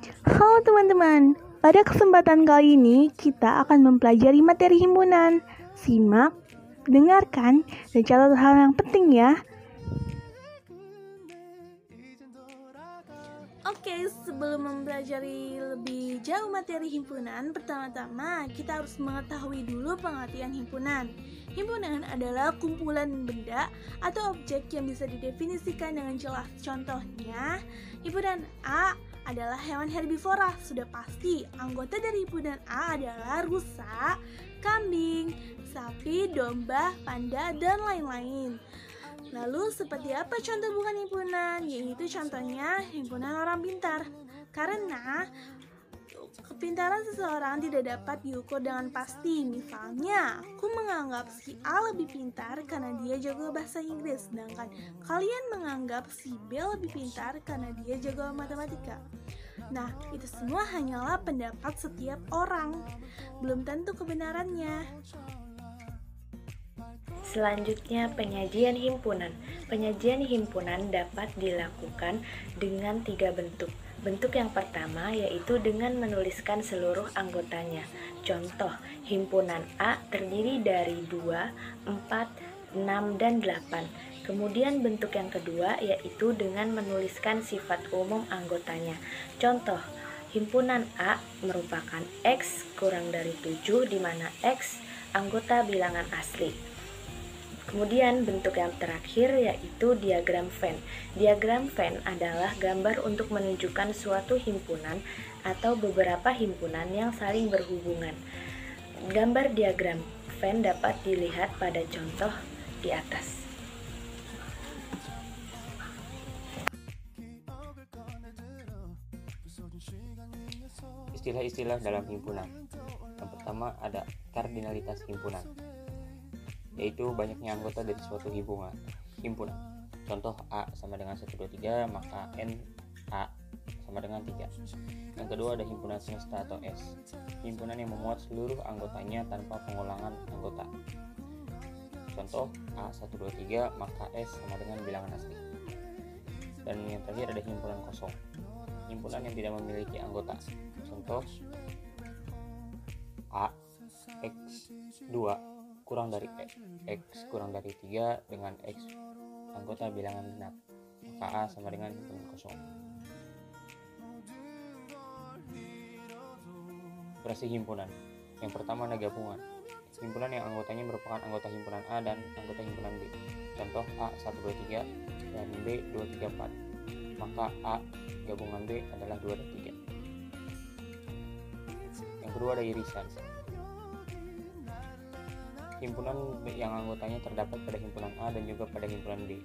Halo teman-teman, pada kesempatan kali ini kita akan mempelajari materi himpunan. Simak, dengarkan, dan catat hal yang penting ya. Oke, sebelum mempelajari lebih jauh materi himpunan, pertama-tama kita harus mengetahui dulu pengertian himpunan. Himpunan adalah kumpulan benda atau objek yang bisa didefinisikan dengan jelas. Contohnya, himpunan A adalah hewan herbivora. Sudah pasti, anggota dari himpunan A adalah rusa, kambing, sapi, domba, panda, dan lain-lain. Lalu seperti apa contoh bukan himpunan? Yaitu contohnya himpunan orang pintar. Karena kepintaran seseorang tidak dapat diukur dengan pasti. Misalnya, aku menganggap si A lebih pintar karena dia jago bahasa Inggris, sedangkan kalian menganggap si B lebih pintar karena dia jago matematika. Nah, itu semua hanyalah pendapat setiap orang, belum tentu kebenarannya. Selanjutnya, penyajian himpunan. Penyajian himpunan dapat dilakukan dengan 3 bentuk. Bentuk yang pertama yaitu dengan menuliskan seluruh anggotanya. Contoh, himpunan A terdiri dari 2, 4, 6, dan 8. Kemudian bentuk yang kedua yaitu dengan menuliskan sifat umum anggotanya. Contoh, himpunan A merupakan X kurang dari 7 di mana X anggota bilangan asli. Kemudian bentuk yang terakhir yaitu diagram Venn. Diagram Venn adalah gambar untuk menunjukkan suatu himpunan atau beberapa himpunan yang saling berhubungan. Gambar diagram Venn dapat dilihat pada contoh di atas. Istilah-istilah dalam himpunan. Yang pertama ada kardinalitas himpunan, yaitu banyaknya anggota dari suatu himpunan. Contoh A sama dengan 1, 2, 3, maka N A sama dengan 3. Yang kedua ada himpunan semesta atau S, himpunan yang memuat seluruh anggotanya tanpa pengulangan anggota. Contoh A 1, 2, 3, maka S sama dengan bilangan asli. Dan yang terakhir ada himpunan kosong, himpunan yang tidak memiliki anggota. Contoh A X 2 kurang dari X kurang dari 3 dengan X anggota bilangan genap, maka A sama dengan himpunan kosong. Operasi himpunan. Yang pertama ada gabungan, himpunan yang anggotanya merupakan anggota himpunan A dan anggota himpunan B. Contoh A 1, 2, 3 dan B 2, 3, 4, maka A gabungan B adalah 2 dan 3. Yang kedua ada irisan, himpunan yang anggotanya terdapat pada himpunan A dan juga pada himpunan B.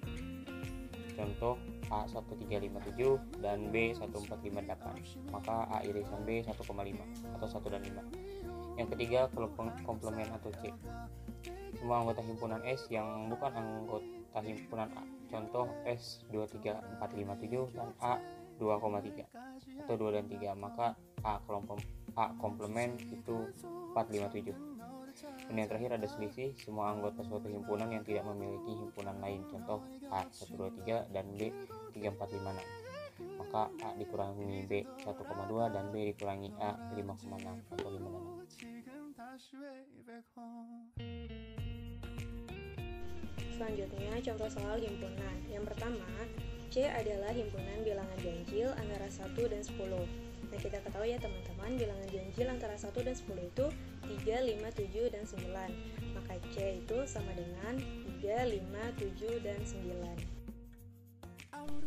Contoh A 1357 dan B 1458, maka A irisan B 1,5 atau 1 dan 5. Yang ketiga komplemen atau C, semua anggota himpunan S yang bukan anggota himpunan A. Contoh S 23457 dan A 2,3 atau 2 dan 3, maka A komplemen itu 457. Dan yang terakhir ada selisih, semua anggota suatu himpunan yang tidak memiliki himpunan lain. Contoh A 1, 2, 3 dan B 3, 4, 5, 6, maka A dikurangi B 1,2 dan B dikurangi A 5,6 atau 5,6. Selanjutnya contoh soal himpunan. Yang pertama, C adalah himpunan bilangan ganjil antara 1 dan 10. Nah, kita ketahui ya teman-teman, bilangan ganjil antara 1 dan 10 itu 3, 5, 7, dan 9. Maka C itu sama dengan 3, 5, 7, dan 9.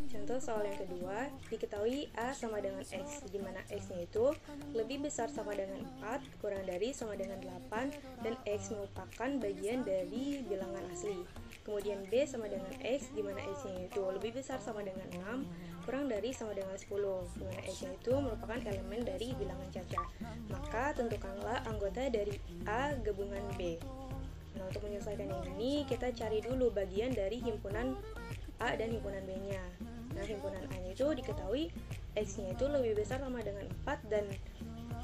Contoh soal yang kedua, diketahui A sama dengan X, di mana X-nya itu lebih besar sama dengan 4, kurang dari sama dengan 8, dan X merupakan bagian dari bilangan asli. Kemudian B sama dengan X, di mana X-nya itu lebih besar sama dengan 6, kurang dari sama dengan 10, di mana X-nya itu merupakan elemen dari bilangan cacat. Maka tentukanlah anggota dari A gabungan B. Nah, untuk menyelesaikan ini, kita cari dulu bagian dari himpunan A dan himpunan B-nya. Nah, himpunan A-nya itu diketahui X-nya itu lebih besar sama dengan 4 dan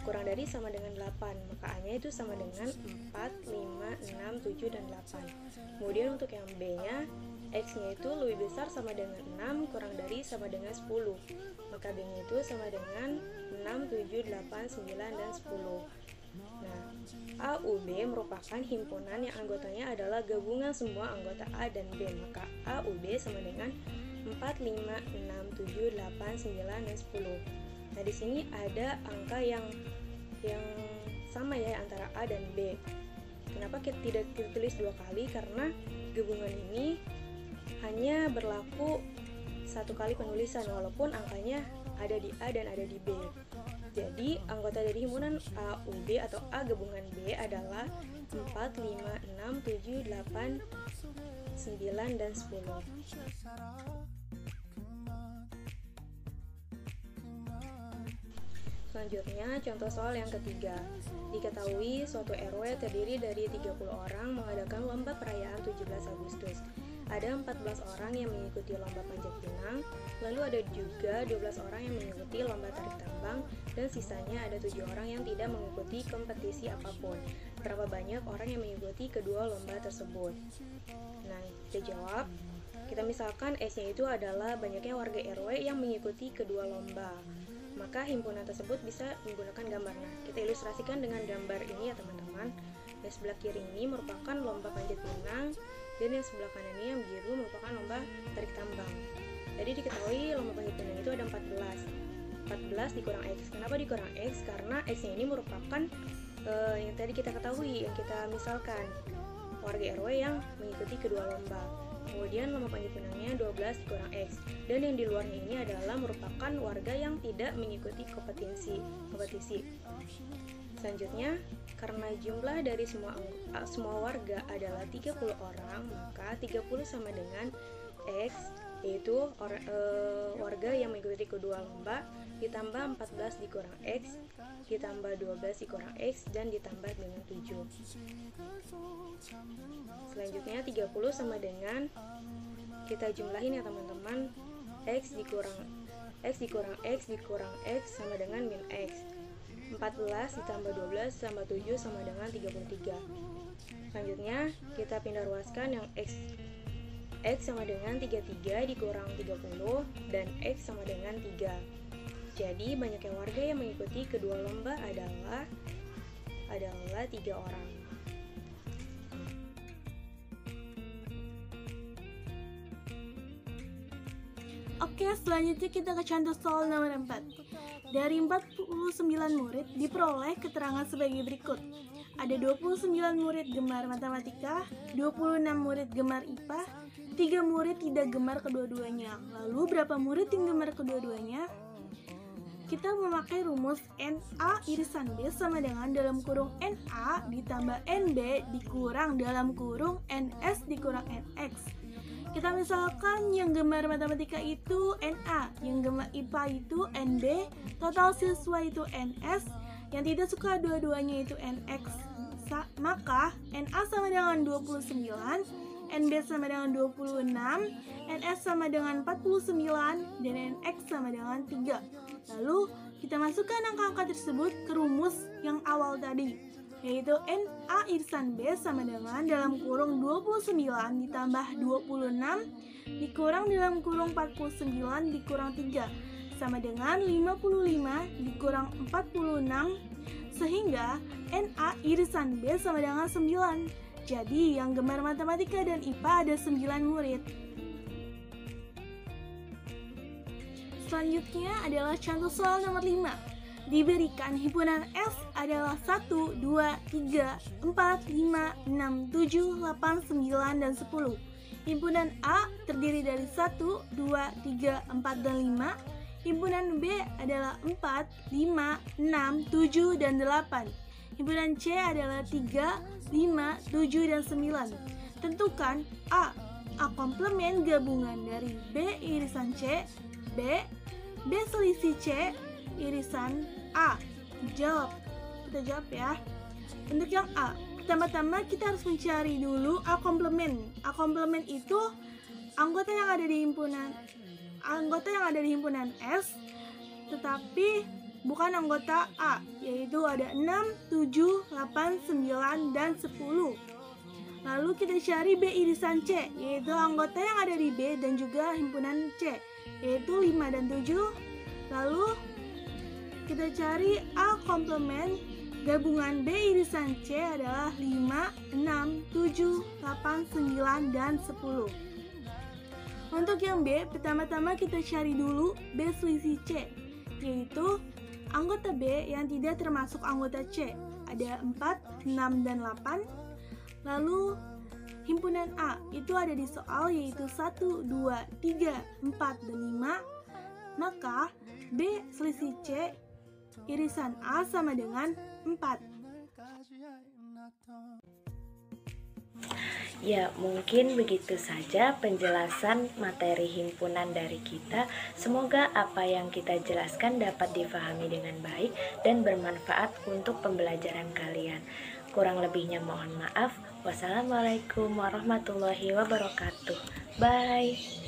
kurang dari sama dengan 8, maka A-nya itu sama dengan 4, 5, 6, 7, dan 8. Kemudian untuk yang B-nya, X-nya itu lebih besar sama dengan 6, kurang dari sama dengan 10, maka B-nya itu itu sama dengan 6, 7, 8, 9, dan 10. Nah, AUB merupakan himpunan yang anggotanya adalah gabungan semua anggota A dan B. Maka AUB sama dengan 4, 5, 6, 7, 8, 9, dan 10. Nah, di sini ada angka yang sama ya antara A dan B. Kenapa kita tidak ditulis dua kali? Karena gabungan ini hanya berlaku satu kali penulisan walaupun angkanya ada di A dan ada di B. Jadi anggota dari himpunan AUB atau A gabungan B adalah 4, 5, 6, 7, 8, 9, dan 10. Selanjutnya, contoh soal yang ketiga. Diketahui suatu RW terdiri dari 30 orang mengadakan lomba perayaan 17 Agustus. Ada 14 orang yang mengikuti lomba panjat pinang, lalu ada juga 12 orang yang mengikuti lomba tarik tambang, dan sisanya ada 7 orang yang tidak mengikuti kompetisi apapun. Berapa banyak orang yang mengikuti kedua lomba tersebut? Nah, kita jawab. Kita misalkan S-nya itu adalah banyaknya warga RW yang mengikuti kedua lomba. Maka himpunan tersebut bisa menggunakan gambar. Nah, kita ilustrasikan dengan gambar ini ya teman-teman. Yang sebelah kiri ini merupakan lomba panjat pinang, dan yang sebelah kanan ini yang biru merupakan lomba tarik tambang. Jadi diketahui lomba panjat pinang itu ada 14. 14 dikurang X. Kenapa dikurang X? Karena X-nya ini merupakan yang tadi kita ketahui, yang kita misalkan warga RW yang mengikuti kedua lomba. Kemudian lomba panjat pinangnya 12 dikurang X, dan yang di luarnya ini adalah merupakan warga yang tidak mengikuti kompetisi. Selanjutnya, karena jumlah dari semua warga adalah 30 orang, maka 30 sama dengan X, yaitu warga yang mengikuti kedua lomba, ditambah 14 dikurang X, ditambah 12 dikurang X, dan ditambah dengan 7. Selanjutnya 30 sama dengan, kita jumlahin ya teman-teman, X dikurang X dikurang X sama dengan min X. 14 ditambah 12 tambah 7 sama dengan 33. Selanjutnya kita pindah ruaskan yang X sama dengan 33 dikurang 30, dan X sama dengan 3. Jadi banyaknya warga yang mengikuti kedua lomba adalah 3 orang. Oke, selanjutnya kita ke contoh soal nomor 4. Dari 49 murid diperoleh keterangan sebagai berikut. Ada 29 murid gemar matematika, 26 murid gemar IPA, 3 murid tidak gemar kedua-duanya. Lalu berapa murid yang gemar kedua-duanya? Kita memakai rumus NA irisan B sama dengan dalam kurung NA ditambah NB dikurang dalam kurung NS dikurang NX. Kita misalkan yang gemar matematika itu NA, yang gemar IPA itu NB, total siswa itu NS, yang tidak suka dua-duanya itu NX. Maka NA sama dengan 29, NB sama dengan 26, NS sama dengan 49, dan NX sama dengan 3. Lalu kita masukkan angka-angka tersebut ke rumus yang awal tadi, yaitu NA irisan B sama dengan dalam kurung 29 ditambah 26 dikurang dalam kurung 49 dikurang 3 sama dengan 55 dikurang 46, sehingga NA irisan B sama dengan 9. Jadi yang gemar matematika dan IPA ada 9 murid. Selanjutnya adalah contoh soal nomor 5. Diberikan himpunan S adalah 1, 2, 3, 4, 5, 6, 7, 8, 9, dan 10. Himpunan A terdiri dari 1, 2, 3, 4, dan 5. Himpunan B adalah 4, 5, 6, 7, dan 8. Himpunan C adalah 3, 5, 7, dan 9. Tentukan A komplement gabungan dari B irisan C, B selisih C, irisan A. Kita jawab ya. Untuk yang A, pertama-tama kita harus mencari dulu A komplement. A komplement itu anggota yang ada di himpunan S, tetapi bukan anggota A, yaitu ada 6, 7, 8, 9, dan 10. Lalu kita cari B irisan C, yaitu anggota yang ada di B dan juga himpunan C, yaitu 5 dan 7. Lalu kita cari A komplement gabungan B irisan C adalah 5, 6, 7, 8, 9, dan 10. Untuk yang B, pertama-tama kita cari dulu B selisih C, yaitu anggota B yang tidak termasuk anggota C. Ada 4, 6, dan 8. Lalu himpunan A itu ada di soal yaitu 1, 2, 3, 4, dan 5. Maka B selisih C irisan A sama dengan 4. Ya, mungkin begitu saja penjelasan materi himpunan dari kita. Semoga apa yang kita jelaskan dapat difahami dengan baik dan bermanfaat untuk pembelajaran kalian. Kurang lebihnya mohon maaf. Wassalamualaikum warahmatullahi wabarakatuh. Bye.